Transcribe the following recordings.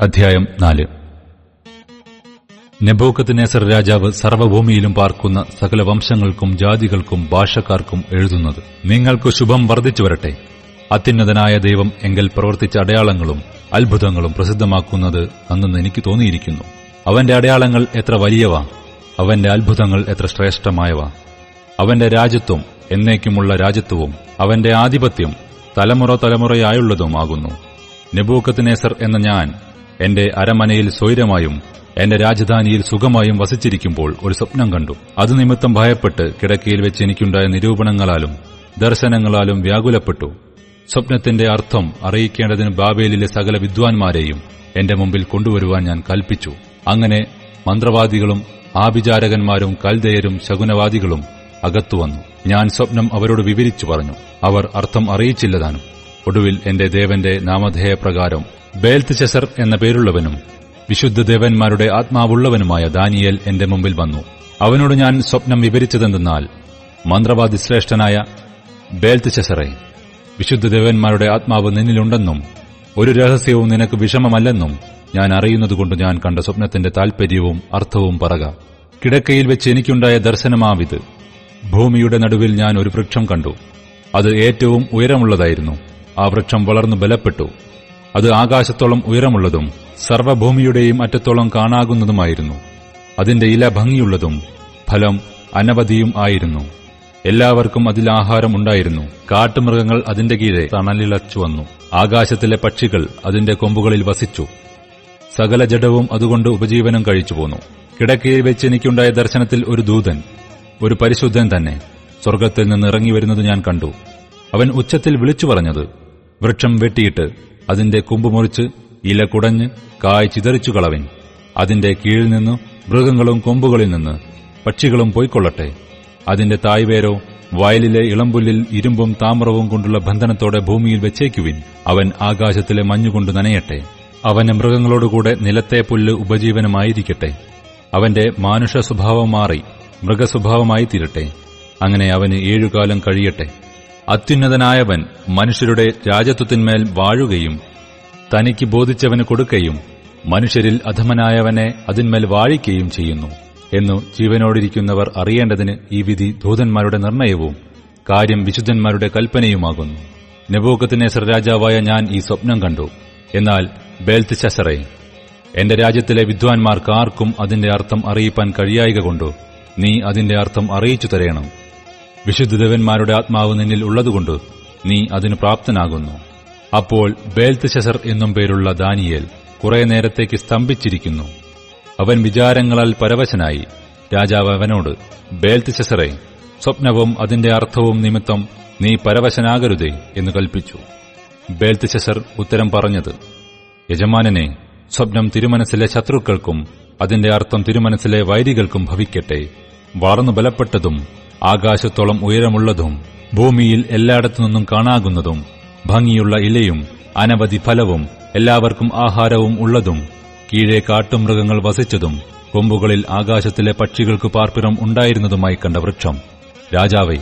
അധ്യായം 4. നെബൂഖദ്നേസർ രാജാവ് സർവ്വഭൂമിയിലും പാർക്കുന്ന സകല വംശങ്ങൾക്കും ജാതികൾക്കും ഭാഷക്കാർക്കും എഴുതുന്നത്: നിങ്ങൾക്ക് ശുഭം വർദ്ധിച്ചു വരട്ടെ. അത്യുന്നതനായ ദൈവം എങ്കിൽ പ്രവർത്തിച്ച അടയാളങ്ങളും അത്ഭുതങ്ങളും പ്രസിദ്ധമാക്കുന്നത് അന്നെന്ന് എനിക്ക് തോന്നിയിരിക്കുന്നു. അവന്റെ അടയാളങ്ങൾ എത്ര വലിയവ, അവന്റെ അത്ഭുതങ്ങൾ എത്ര ശ്രേഷ്ഠമായവ. അവന്റെ രാജത്വം എന്നേക്കുമുള്ള രാജത്വവും അവന്റെ ആധിപത്യം തലമുറ തലമുറയായുള്ളതുമാകുന്നു. നെബൂഖദ്നേസർ എന്ന ഞാൻ എന്റെ അരമനയിൽ സ്വൈരമായും എന്റെ രാജധാനിയിൽ സുഖമായും വസിച്ചിരിക്കുമ്പോൾ ഒരു സ്വപ്നം കണ്ടു. അത് നിമിത്തം ഭയപ്പെട്ട് കിടക്കയിൽ വെച്ച് എനിക്കുണ്ടായ നിരൂപണങ്ങളാലും ദർശനങ്ങളാലും വ്യാകുലപ്പെട്ടു. സ്വപ്നത്തിന്റെ അർത്ഥം അറിയിക്കേണ്ടതിന് ബാബേലിലെ സകല വിദ്വാൻമാരെയും എന്റെ മുമ്പിൽ കൊണ്ടുവരുവാൻ ഞാൻ കൽപ്പിച്ചു. അങ്ങനെ മന്ത്രവാദികളും ആഭിചാരകന്മാരും കൽദയരും ശകുനവാദികളും അകത്തുവന്നു. ഞാൻ സ്വപ്നം അവരോട് വിവരിച്ചു പറഞ്ഞു. അവർ അർത്ഥം അറിയിച്ചില്ലതാനും. ഒടുവിൽ എന്റെ ദേവന്റെ നാമധേയപ്രകാരം ബേൽത്ശസ്സർ എന്ന പേരുള്ളവനും വിശുദ്ധ ദേവന്മാരുടെ ആത്മാവുള്ളവനുമായ ദാനിയേൽ എന്റെ മുമ്പിൽ വന്നു. അവനോട് ഞാൻ സ്വപ്നം വിവരിച്ചതെന്തെന്നാൽ: മന്ത്രവാദി ശ്രേഷ്ഠനായ ബേൽത്ശസ്സറേ, വിശുദ്ധ ദേവന്മാരുടെ ആത്മാവ് നിന്നിലുണ്ടെന്നും ഒരു രഹസ്യവും നിനക്ക് വിഷമമല്ലെന്നും ഞാൻ അറിയുന്നതുകൊണ്ട് ഞാൻ കണ്ട സ്വപ്നത്തിന്റെ താൽപര്യവും അർത്ഥവും പറക. കിടക്കയിൽ വെച്ച് എനിക്കുണ്ടായ ദർശനമാവിത്: ഭൂമിയുടെ നടുവിൽ ഞാൻ ഒരു വൃക്ഷം കണ്ടു. അത് ഏറ്റവും ഉയരമുള്ളതായിരുന്നു. ആ വൃക്ഷം വളർന്നു ബലപ്പെട്ടു. അത് ആകാശത്തോളം ഉയരമുള്ളതും സർവ്വഭൂമിയുടെയും അറ്റത്തോളം കാണാകുന്നതുമായിരുന്നു. അതിന്റെ ഇല ഭംഗിയുള്ളതും ഫലം അനവധിയും ആയിരുന്നു. എല്ലാവർക്കും അതിൽ ആഹാരം ഉണ്ടായിരുന്നു. കാട്ടുമൃഗങ്ങൾ അതിന്റെ കീഴെ തണലിളച്ചു വന്നു. ആകാശത്തിലെ പക്ഷികൾ അതിന്റെ കൊമ്പുകളിൽ വസിച്ചു. സകല ജഡവും അതുകൊണ്ട് ഉപജീവനം കഴിച്ചുപോന്നു. കിടക്കയിൽ വെച്ച് എനിക്കുണ്ടായ ദർശനത്തിൽ ഒരു ദൂതൻ, ഒരു പരിശുദ്ധൻ തന്നെ, സ്വർഗ്ഗത്തിൽ നിന്ന് ഇറങ്ങിവരുന്നത് ഞാൻ കണ്ടു. അവൻ ഉച്ചത്തിൽ വിളിച്ചു പറഞ്ഞത്: വൃക്ഷം വെട്ടിയിട്ട് അതിന്റെ കൊമ്പ് മുറിച്ച് ഇല കുടഞ്ഞ് കായ് ചിതറിച്ചു കളവിൻ. അതിന്റെ കീഴിൽ നിന്ന് മൃഗങ്ങളും കൊമ്പുകളിൽ നിന്ന് പക്ഷികളും പോയിക്കൊള്ളട്ടെ. അതിന്റെ തായ്വേരോ വയലിലെ ഇളമ്പുല്ലിൽ ഇരുമ്പും താമ്രവും കൊണ്ടുള്ള ബന്ധനത്തോടെ ഭൂമിയിൽ വെച്ചേക്കുവിൻ. അവൻ ആകാശത്തിലെ മഞ്ഞുകൊണ്ട് നനയട്ടെ. അവന് മൃഗങ്ങളോടുകൂടെ നിലത്തെ പുല്ല് ഉപജീവനമായിരിക്കട്ടെ. അവന്റെ മാനുഷ സ്വഭാവം മാറി മൃഗസ്വഭാവമായി തീരട്ടെ. അങ്ങനെ അവന് 7 കാലം കഴിയട്ടെ. അത്യുന്നതനായവൻ മനുഷ്യരുടെ രാജത്വത്തിന്മേൽ വാഴുകയും തനിക്ക് ബോധിച്ചവന് കൊടുക്കുകയും മനുഷ്യരിൽ അധമനായവനെ അതിന്മേൽ വാഴിക്കുകയും ചെയ്യുന്നു എന്നു ജീവനോടിരിക്കുന്നവർ അറിയേണ്ടതിന് ഈ വിധി ദൂതന്മാരുടെ നിർണയവും കാര്യം വിശുദ്ധന്മാരുടെ കൽപ്പനയുമാകുന്നു. നെബൂഖദ്നേസർ രാജാവായ ഞാൻ ഈ സ്വപ്നം കണ്ടു. എന്നാൽ ബേൽത്ശസ്സറേ, എന്റെ രാജ്യത്തിലെ വിദ്വാൻമാർക്ക് ആർക്കും അതിന്റെ അർത്ഥം അറിയിപ്പാൻ കഴിയായ്കകൊണ്ടു നീ അതിന്റെ അർത്ഥം അറിയിച്ചു തരേണം. വിശുദ്ധദേവന്മാരുടെ ആത്മാവ് നിന്നിൽ ഉള്ളതുകൊണ്ട് നീ അതിനു പ്രാപ്തനാകുന്നു. അപ്പോൾ ബേൽത്ശസ്സർ എന്നും പേരുള്ള ദാനിയേൽ കുറെ നേരത്തേക്ക് സ്തംഭിച്ചിരിക്കുന്നു. അവൻ വിചാരങ്ങളാൽ പരവശനായി. രാജാവ് അവനോട്: ബേൽത്ശസ്സറേ, സ്വപ്നവും അതിന്റെ അർത്ഥവും നിമിത്തം നീ പരവശനാകരുതേ എന്ന് കൽപ്പിച്ചു. ബേൽത്ശസ്സർ ഉത്തരം പറഞ്ഞത്: യജമാനനെ, സ്വപ്നം തിരുമനസ്സിലെ ശത്രുക്കൾക്കും അതിന്റെ അർത്ഥം തിരുമനസ്സിലെ വൈരികൾക്കും ഭവിക്കട്ടെ. വളർന്നു ബലപ്പെട്ടതും ആകാശത്തോളം ഉയരമുള്ളതും ഭൂമിയിൽ എല്ലായിടത്തുനിന്നും കാണാകുന്നതും ഭംഗിയുള്ള ഇലയും അനവധി ഫലവും എല്ലാവർക്കും ആഹാരവും ഉള്ളതും കീഴെ കാട്ടുമൃഗങ്ങൾ വസിച്ചതും കൊമ്പുകളിൽ ആകാശത്തിലെ പക്ഷികൾക്ക് പാർപ്പിടം ഉണ്ടായിരുന്നതുമായി കണ്ട വൃക്ഷം. രാജാവേ,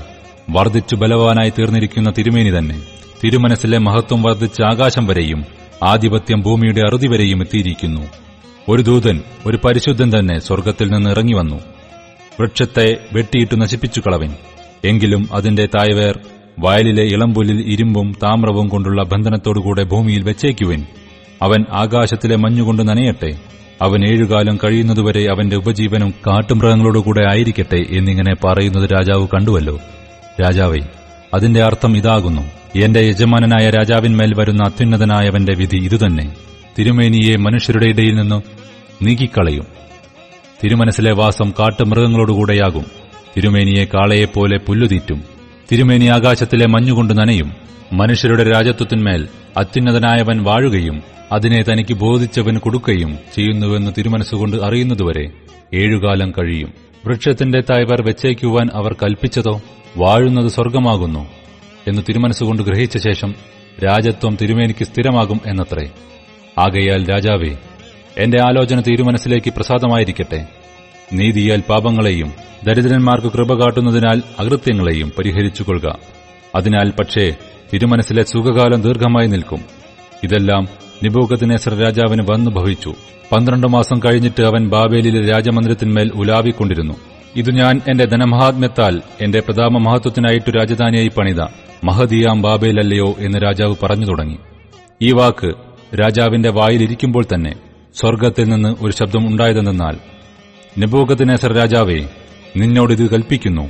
വർദ്ധിച്ചു ബലവാനായി തീർന്നിരിക്കുന്ന തിരുമേനി തന്നെ, തിരുമനസ്സിലെ മഹത്വം വർദ്ധിച്ച ആകാശം വരെയും ആധിപത്യം ഭൂമിയുടെ അറുതി വരെയും എത്തിയിരിക്കുന്നു. ഒരു ദൂതൻ, ഒരു പരിശുദ്ധൻ തന്നെ സ്വർഗ്ഗത്തിൽ നിന്ന് ഇറങ്ങിവന്നു. വൃക്ഷത്തെ വെട്ടിയിട്ട് നശിപ്പിച്ചു കളവിൻ. എങ്കിലും അതിന്റെ തായ്വേർ വയലിലെ ഇളമ്പുല്ലിൽ ഇരുമ്പും താമ്രവും കൊണ്ടുള്ള ബന്ധനത്തോടുകൂടെ ഭൂമിയിൽ വെച്ചേക്കുവിൻ. അവൻ ആകാശത്തിലെ മഞ്ഞുകൊണ്ട് നനയട്ടെ. അവൻ 7 കാലം കഴിയുന്നതുവരെ അവന്റെ ഉപജീവനം കാട്ടുമൃഗങ്ങളോടുകൂടെ ആയിരിക്കട്ടെ എന്നിങ്ങനെ പറയുന്നത് രാജാവ് കണ്ടുവല്ലോ. രാജാവേ, അതിന്റെ അർത്ഥം ഇതാകുന്നു: എന്റെ യജമാനനായ രാജാവിന്മേൽ വരുന്ന അത്യുന്നതനായവന്റെ വിധി ഇതുതന്നെ. തിരുമേനിയെ മനുഷ്യരുടെ ഇടയിൽ നിന്ന് നീക്കിക്കളയും. തിരുമനസ്സിലെ വാസം കാട്ടുമൃഗങ്ങളോടുകൂടെയാകും. തിരുമേനിയെ കാളയെപ്പോലെ പുല്ലുതീറ്റും. തിരുമേനി ആകാശത്തിലെ മഞ്ഞുകൊണ്ട് നനയും. മനുഷ്യരുടെ രാജത്വത്തിന്മേൽ അത്യുന്നതനായവൻ വാഴുകയും അതിനെ തനിക്ക് ബോധിച്ചവന് കൊടുക്കുകയും ചെയ്യുന്നുവെന്ന് തിരുമനസ്സുകൊണ്ട് അറിയുന്നതുവരെ 7 കാലം കഴിയും. വൃക്ഷത്തിന്റെ തായ്വർ വെച്ചേക്കുവാൻ അവർ കൽപ്പിച്ചതോ വാഴുന്നത് സ്വർഗമാകുന്നു എന്ന് തിരുമനസ്സുകൊണ്ട് ഗ്രഹിച്ച ശേഷം രാജത്വം തിരുമേനിക്ക് സ്ഥിരമാകും എന്നത്രേ. ആകയാൽ രാജാവേ, എന്റെ ആലോചന തിരുമനസ്സിലേക്ക് പ്രസാദമായിരിക്കട്ടെ. നീതിയാൽ പാപങ്ങളെയും ദരിദ്രന്മാർക്ക് കൃപ കാട്ടുന്നതിനാൽ അകൃത്യങ്ങളെയും പരിഹരിച്ചുകൊള്ളുക. അതിനാൽ പക്ഷേ തിരുമനസ്സിലെ സുഖകാലം ദീർഘമായി നിൽക്കും. ഇതെല്ലാം നെബൂഖദ്നേസർ രാജാവിന് വന്നു ഭവിച്ചു. 12 മാസം കഴിഞ്ഞിട്ട് അവൻ ബാബേലിലെ രാജമന്ദിരത്തിന്മേൽ ഉലാവിക്കൊണ്ടിരുന്നു. ഇതു ഞാൻ എന്റെ ധനമഹാത്മ്യത്താൽ എന്റെ പ്രതാപ മഹത്വത്തിനായിട്ടു രാജധാനിയായി പണിത മഹദിയാം ബാബേലല്ലയോ എന്ന് രാജാവ് പറഞ്ഞു തുടങ്ങി. ഈ വാക്ക് രാജാവിന്റെ വായിലിരിക്കുമ്പോൾ തന്നെ സ്വർഗ്ഗത്തിൽ നിന്ന് ഒരു ശബ്ദം ഉണ്ടായതെന്നാൽ, നെബൂഖദ്നേസർ രാജാവേ, നിന്നോടിത് കൽപ്പിക്കുന്നു,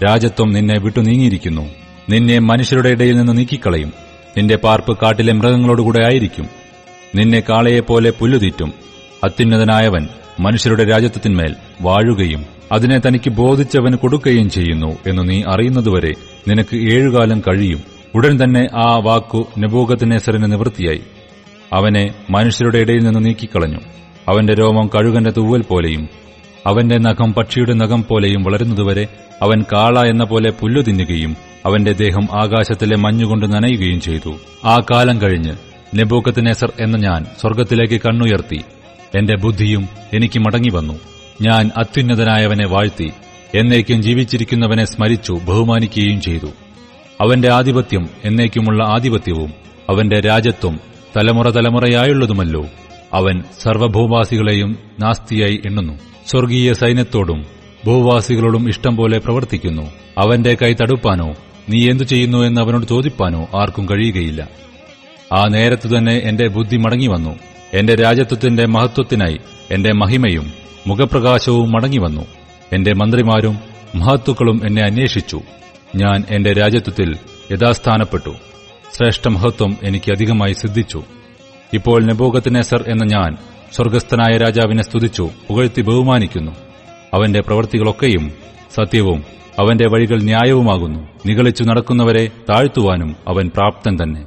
രാജത്വം നിന്നെ വിട്ടു നീങ്ങിയിരിക്കുന്നു. നിന്നെ മനുഷ്യരുടെ ഇടയിൽ നിന്ന് നീക്കിക്കളയും. നിന്റെ പാർപ്പ് കാട്ടിലെ മൃഗങ്ങളോടുകൂടെ ആയിരിക്കും. നിന്നെ കാളയെപ്പോലെ പുല്ലുതീറ്റും. അത്യുന്നതനായവൻ മനുഷ്യരുടെ രാജത്വത്തിന്മേൽ വാഴുകയും അതിനെ തനിക്ക് ബോധിച്ചവന് കൊടുക്കുകയും ചെയ്യുന്നു എന്ന് നീ അറിയുന്നതുവരെ നിനക്ക് 7 കാലം കഴിയും. ഉടൻ തന്നെ ആ വാക്കു നെബൂഖദ്നേസറിന് നിവൃത്തിയായി. അവനെ മനുഷ്യരുടെ ഇടയിൽ നിന്ന് നീക്കിക്കളഞ്ഞു. അവന്റെ രോമം കഴുകന്റെ തൂവൽ പോലെയും അവന്റെ നഖം പക്ഷിയുടെ നഖം പോലെയും വളരുന്നതുവരെ അവൻ കാള എന്ന പോലെ പുല്ലു തിന്നുകയും അവന്റെ ദേഹം ആകാശത്തിലെ മഞ്ഞുകൊണ്ട് നനയുകയും ചെയ്തു. ആ കാലം കഴിഞ്ഞ് നെബൂഖദ്നേസർ എന്ന ഞാൻ സ്വർഗ്ഗത്തിലേക്ക് കണ്ണുയർത്തി. എന്റെ ബുദ്ധിയും എനിക്ക് മടങ്ങിവന്നു. ഞാൻ അത്യുന്നതനായവനെ വാഴ്ത്തി എന്നേക്കും ജീവിച്ചിരിക്കുന്നവനെ സ്മരിച്ചു ബഹുമാനിക്കുകയും ചെയ്തു. അവന്റെ ആധിപത്യം എന്നേക്കുമുള്ള ആധിപത്യവും അവന്റെ രാജത്വം തലമുറ തലമുറയായുള്ളതുമല്ലോ. അവൻ സർവ്വഭൂവാസികളെയും നാസ്തിയായി എണ്ണുന്നു. സ്വർഗീയ സൈന്യത്തോടും ഭൂവാസികളോടും ഇഷ്ടം പോലെ പ്രവർത്തിക്കുന്നു. അവന്റെ കൈ തടുപ്പാനോ നീ എന്തു ചെയ്യുന്നു എന്ന് അവനോട് ചോദിപ്പാനോ ആർക്കും കഴിയുകയില്ല. ആ നേരത്തു തന്നെ എന്റെ ബുദ്ധി മടങ്ങിവന്നു. എന്റെ രാജത്വത്തിന്റെ മഹത്വത്തിനായി എന്റെ മഹിമയും മുഖപ്രകാശവും മടങ്ങിവന്നു. എന്റെ മന്ത്രിമാരും മഹത്തുക്കളും എന്നെ അന്വേഷിച്ചു. ഞാൻ എന്റെ രാജത്വത്തിൽ യഥാസ്ഥാനപ്പെട്ടു. ശ്രേഷ്ഠമഹത്വം എനിക്ക് അധികമായി സിദ്ധിച്ചു. ഇപ്പോൾ നെബൂഖദ്നേസർ എന്ന ഞാൻ സ്വർഗ്ഗസ്ഥനായ രാജാവിനെ സ്തുതിച്ചു പുകഴ്ത്തി ബഹുമാനിക്കുന്നു. അവന്റെ പ്രവൃത്തികളൊക്കെയും സത്യവും അവന്റെ വഴികൾ ന്യായവുമാകുന്നു. നിഗളിച്ചു നടക്കുന്നവരെ താഴ്ത്തുവാനും അവൻ പ്രാപ്തൻ തന്നെ.